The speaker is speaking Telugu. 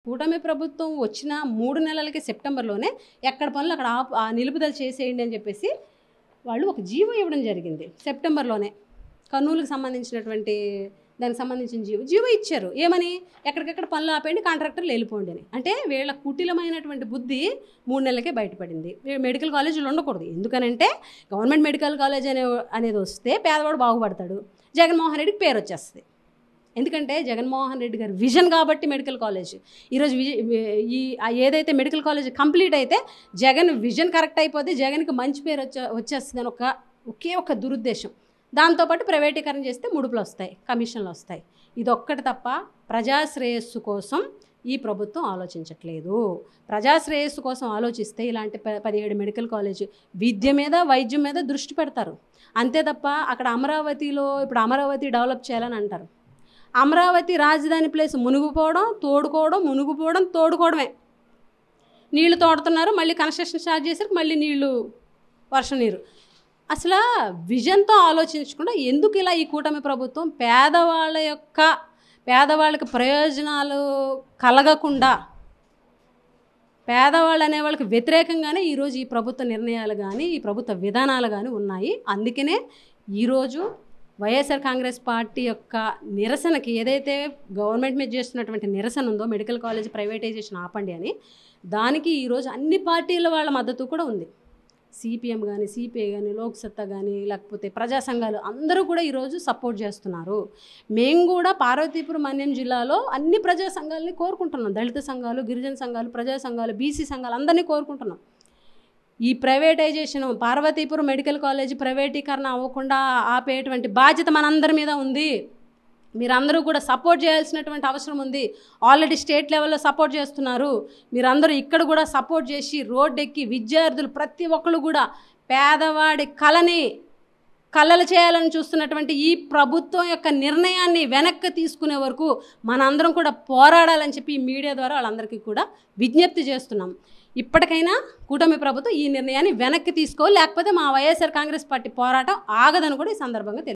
కూటమి ప్రభుత్వం వచ్చిన 3 నెలలకి సెప్టెంబర్లోనే ఎక్కడ పనులు అక్కడ నిలుపుదల చేసేయండి అని చెప్పేసి వాళ్ళు ఒక జీవో ఇవ్వడం జరిగింది. సెప్టెంబర్లోనే కర్నూలుకి సంబంధించినటువంటి దానికి సంబంధించిన జీవో ఇచ్చారు. ఏమని ఎక్కడికెక్కడ పనులు ఆపేయండి, కాంట్రాక్టర్లు వెళ్ళిపోండి అని. అంటే వీళ్ళ కుటిలమైనటువంటి బుద్ధి 3 నెలలకే బయటపడింది. మెడికల్ కాలేజీలు ఉండకూడదు. ఎందుకనంటే గవర్నమెంట్ మెడికల్ కాలేజ్ అనేది వస్తే పేదవాడు బాగుపడతాడు, జగన్మోహన్ రెడ్డికి పేరు వచ్చేస్తుంది. ఎందుకంటే జగన్మోహన్ రెడ్డి గారి విజన్ కాబట్టి మెడికల్ కాలేజ్ ఈరోజు ఏదైతే మెడికల్ కాలేజ్ కంప్లీట్ అయితే జగన్ విజన్ కరెక్ట్ అయిపోతే జగన్కి మంచి పేరు వచ్చేస్తుంది అని ఒకే ఒక దురుద్దేశం. దాంతోపాటు ప్రైవేటీకరణ చేస్తే ముడుపులు వస్తాయి, కమిషన్లు వస్తాయి. ఇదొక్కటి తప్ప ప్రజాశ్రేయస్సు కోసం ఈ ప్రభుత్వం ఆలోచించట్లేదు. ప్రజాశ్రేయస్సు కోసం ఆలోచిస్తే ఇలాంటి 17 మెడికల్ కాలేజ్ విద్య మీద వైద్యం మీద దృష్టి పెడతారు. అంతే తప్ప అక్కడ అమరావతిలో ఇప్పుడు అమరావతి డెవలప్ చేయాలని అంటారు. అమరావతి రాజధాని ప్లేస్ మునిగిపోవడం, తోడుకోవడం, మునిగిపోవడం, తోడుకోవడమే. నీళ్లు తోడుతున్నారు, మళ్ళీ కన్స్ట్రక్షన్ స్టార్ట్ చేసరికి మళ్ళీ నీళ్లు, వర్షం నీరు. అసలు విజన్తో ఆలోచించకుండా ఎందుకు ఇలా ఈ కూటమి ప్రభుత్వం పేదవాళ్ళకి ప్రయోజనాలు కలగకుండా పేదవాళ్ళు అనే వాళ్ళకి వ్యతిరేకంగానే ఈరోజు ఈ ప్రభుత్వ నిర్ణయాలు కానీ ఈ ప్రభుత్వ విధానాలు కానీ ఉన్నాయి. అందుకనే ఈరోజు వైఎస్ఆర్ కాంగ్రెస్ పార్టీ యొక్క నిరసనకి ఏదైతే గవర్నమెంట్ మీద చేస్తున్నటువంటి నిరసన ఉందో మెడికల్ కాలేజ్ ప్రైవేటైజేషన్ ఆపండి అని, దానికి ఈరోజు అన్ని పార్టీల వాళ్ళ మద్దతు కూడా ఉంది. సిపిఎం కానీ, సిపిఐ కానీ, లోక్సత్తా కానీ, లేకపోతే ప్రజా సంఘాలు అందరూ కూడా ఈరోజు సపోర్ట్ చేస్తున్నారు. మేము కూడా పార్వతీపురం మన్యం జిల్లాలో అన్ని ప్రజా సంఘాలని కోరుకుంటున్నాం. దళిత సంఘాలు, గిరిజన సంఘాలు, ప్రజా సంఘాలు, బీసీ సంఘాలు అందరినీ కోరుకుంటున్నాం. ఈ ప్రైవేటైజేషన్ పార్వతీపురం మెడికల్ కాలేజీ ప్రైవేటీకరణ అవ్వకుండా ఆపేటువంటి బాధ్యత మనందరి మీద ఉంది. మీరందరూ కూడా సపోర్ట్ చేయాల్సినటువంటి అవసరం ఉంది. ఆల్రెడీ స్టేట్ లెవెల్లో సపోర్ట్ చేస్తున్నారు. మీరందరూ ఇక్కడ కూడా సపోర్ట్ చేసి రోడ్డెక్కి విద్యార్థులు ప్రతి ఒక్కరు కూడా పేదవాడి కలలు చేయాలని చూస్తున్నటువంటి ఈ ప్రభుత్వం యొక్క నిర్ణయాన్ని వెనక్కి తీసుకునే వరకు మనందరం కూడా పోరాడాలని చెప్పి ఈ మీడియా ద్వారా వాళ్ళందరికీ కూడా విజ్ఞప్తి చేస్తున్నాం. ఇప్పటికైనా కూటమి ప్రభుత్వం ఈ నిర్ణయాన్ని వెనక్కి తీసుకోవాలి, లేకపోతే మా వైఎస్ఆర్ కాంగ్రెస్ పార్టీ పోరాటం ఆగదని కూడా ఈ సందర్భంగా